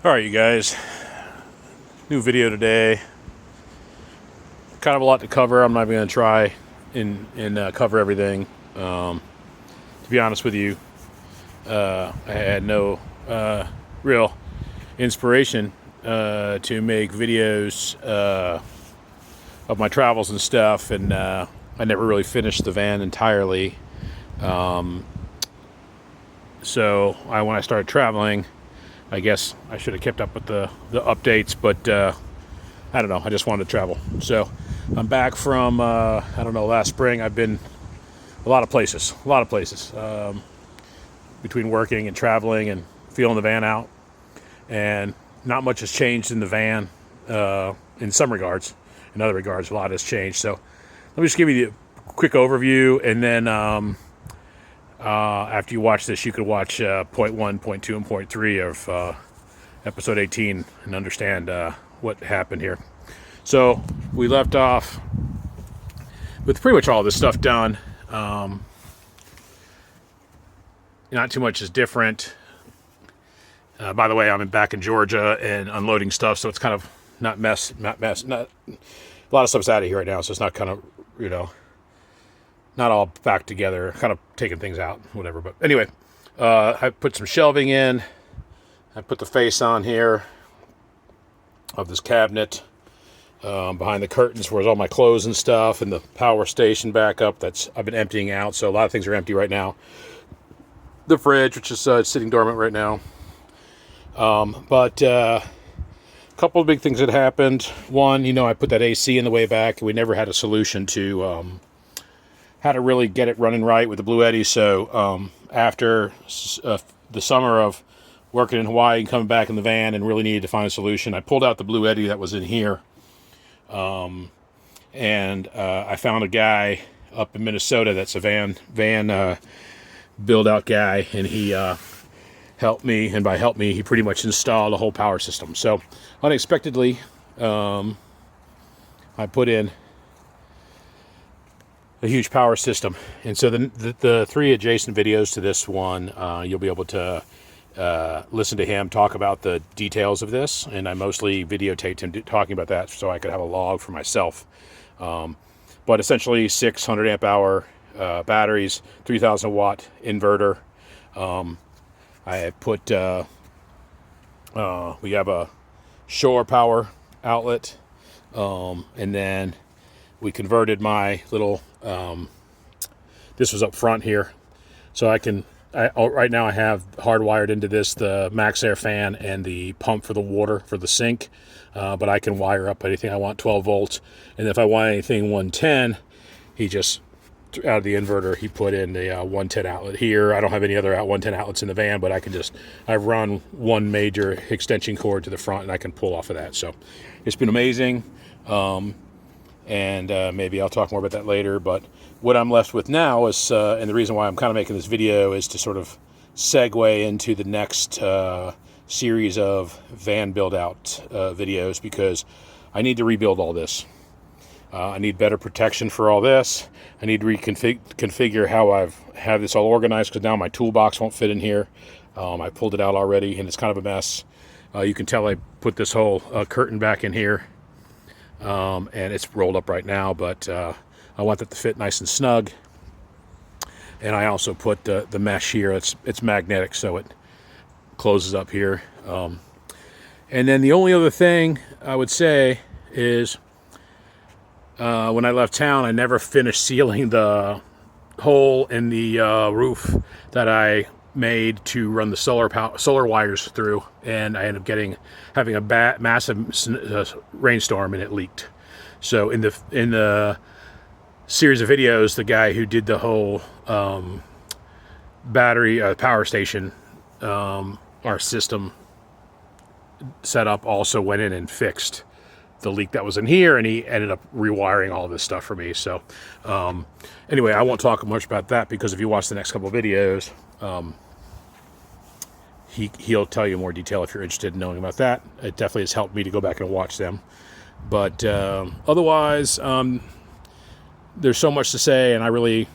Alright, you guys, new video today. Kind of a lot to cover. I'm not even going to try and cover everything. To be honest with you, I had no real inspiration to make videos of my travels and stuff, and I never really finished the van entirely. So when I started traveling, I guess I should have kept up with the updates, but I don't know. I just wanted to travel. So I'm back from, I don't know, last spring. I've been a lot of places, between working and traveling and feeling the van out. And not much has changed in the van in some regards. In other regards, a lot has changed. So let me just give you a quick overview, and then after you watch this, you could watch point 1, point 2, and point 3 of episode 18 and understand what happened here. So we left off with pretty much all this stuff done. Not too much is different. By the way, I'm back in Georgia and unloading stuff, so it's kind of not a lot of stuff's out of here right now, so it's not kind of, not all back together, kind of taking things out, whatever. But anyway, I put some shelving in. I put the face on here of this cabinet behind the curtains where all my clothes and stuff, and the power station backup I've been emptying out. So a lot of things are empty right now. The fridge, which is sitting dormant right now. But a couple of big things that happened. One, I put that AC in the way back. We never had a solution to how to really get it running right with the Blue Eddy. So after the summer of working in Hawaii and coming back in the van and really needed to find a solution, I pulled out the Blue Eddy that was in here. And I found a guy up in Minnesota that's a van build out guy, and he helped me, and by help me, he pretty much installed a whole power system. So unexpectedly, I put in a huge power system. And so the 3 adjacent videos to this one, you'll be able to listen to him talk about the details of this. And I mostly videotaped him talking about that so I could have a log for myself. But essentially 600 amp hour batteries, 3,000 watt inverter. I put, we have a shore power outlet. And then we converted my little, this was up front here. So right now I have hardwired into this the max air fan and the pump for the water for the sink. But I can wire up anything I want, 12 volts. And if I want anything 110, he just, out of the inverter, he put in the 110 outlet here. I don't have any other 110 outlets in the van, but I run one major extension cord to the front, and I can pull off of that. So it's been amazing. And maybe I'll talk more about that later. But what I'm left with now is, and the reason why I'm kind of making this video is to sort of segue into the next series of van build out videos, because I need to rebuild all this. I need better protection for all this. I need to configure how I've had this all organized, because now my toolbox won't fit in here. I pulled it out already, and it's kind of a mess. You can tell I put this whole curtain back in here. And it's rolled up right now, but I want that to fit nice and snug. And I also put the mesh here. It's magnetic, so it closes up here. And then the only other thing I would say is when I left town, I never finished sealing the hole in the roof that I made to run the solar wires through, and I ended up having a massive rainstorm, and it leaked. So in the series of videos, the guy who did the whole battery power station, our system setup, also went in and fixed the leak that was in here, and he ended up rewiring all this stuff for me. So anyway, I won't talk much about that, because if you watch the next couple of videos, he'll tell you more detail if you're interested in knowing about that. It definitely has helped me to go back and watch them. But otherwise, there's so much to say, and I really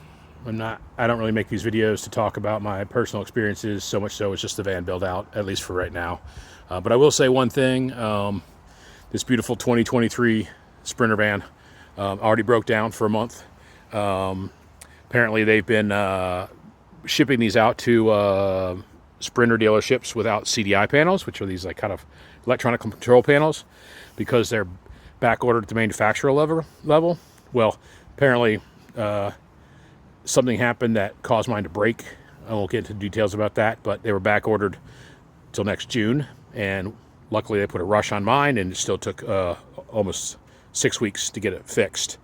I don't really make these videos to talk about my personal experiences so much, so it's just the van build out, at least for right now. But I will say one thing. This beautiful 2023 Sprinter van already broke down for a month. Apparently they've been shipping these out to Sprinter dealerships without CDI panels, which are these like kind of electronic control panels, because they're back ordered at the manufacturer level. Well, apparently something happened that caused mine to break. I won't get into details about that, but they were back ordered till next June, and luckily they put a rush on mine, and it still took almost 6 weeks to get it fixed.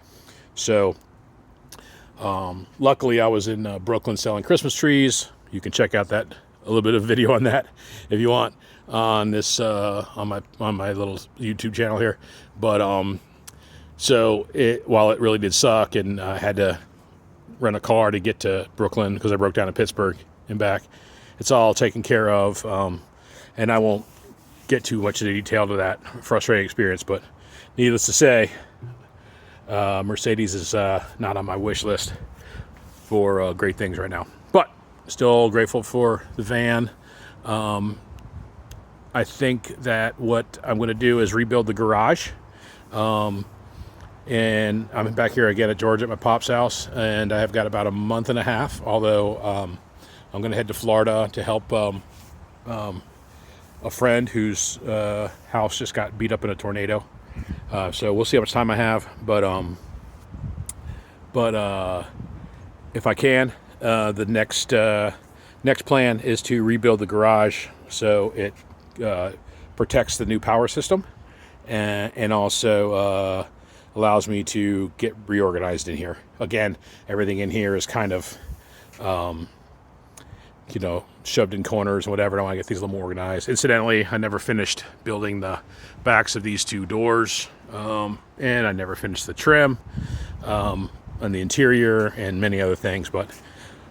So luckily I was in Brooklyn selling Christmas trees. You can check out that a little bit of video on that if you want on this on my little YouTube channel here. But so while it really did suck, and I had to rent a car to get to Brooklyn because I broke down in Pittsburgh and back, it's all taken care of. And I won't get too much into detail to that frustrating experience, but needless to say, Mercedes is not on my wish list for great things right now. But still grateful for the van. I think that what I'm going to do is rebuild the garage. And I'm back here again at Georgia at my pop's house, and I have got about a month and a half, although I'm going to head to Florida to help a friend whose house just got beat up in a tornado. So we'll see how much time I have, but if I can, the next plan is to rebuild the garage so it protects the new power system, and also allows me to get reorganized in here. Again, everything in here is kind of shoved in corners and whatever. I want to get things a little more organized. Incidentally, I never finished building the backs of these two doors, and I never finished the trim on the interior and many other things, but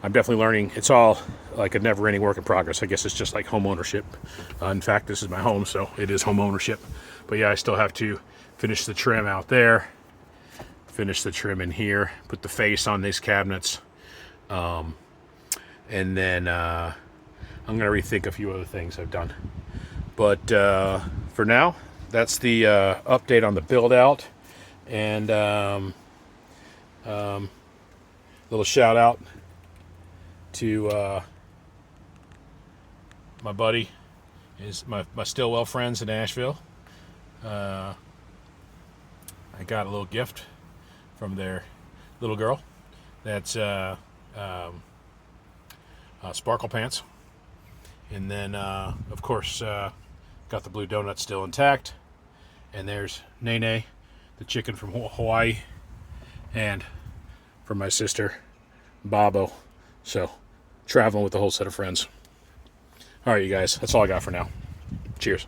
I'm definitely learning. It's all like a never-ending work in progress. I guess it's just like home ownership. In fact, this is my home, so it is home ownership. But yeah, I still have to finish the trim out there, finish the trim in here, put the face on these cabinets, and then I'm going to rethink a few other things I've done. But for now, that's the update on the build out. And little shout out to my buddy, my Stillwell friends in Asheville. I got a little gift from their little girl. That's sparkle pants. And then, of course, got the blue donut still intact. And there's Nene, the chicken from Hawaii. And from my sister, Babo. So, traveling with a whole set of friends. All right, you guys. That's all I got for now. Cheers.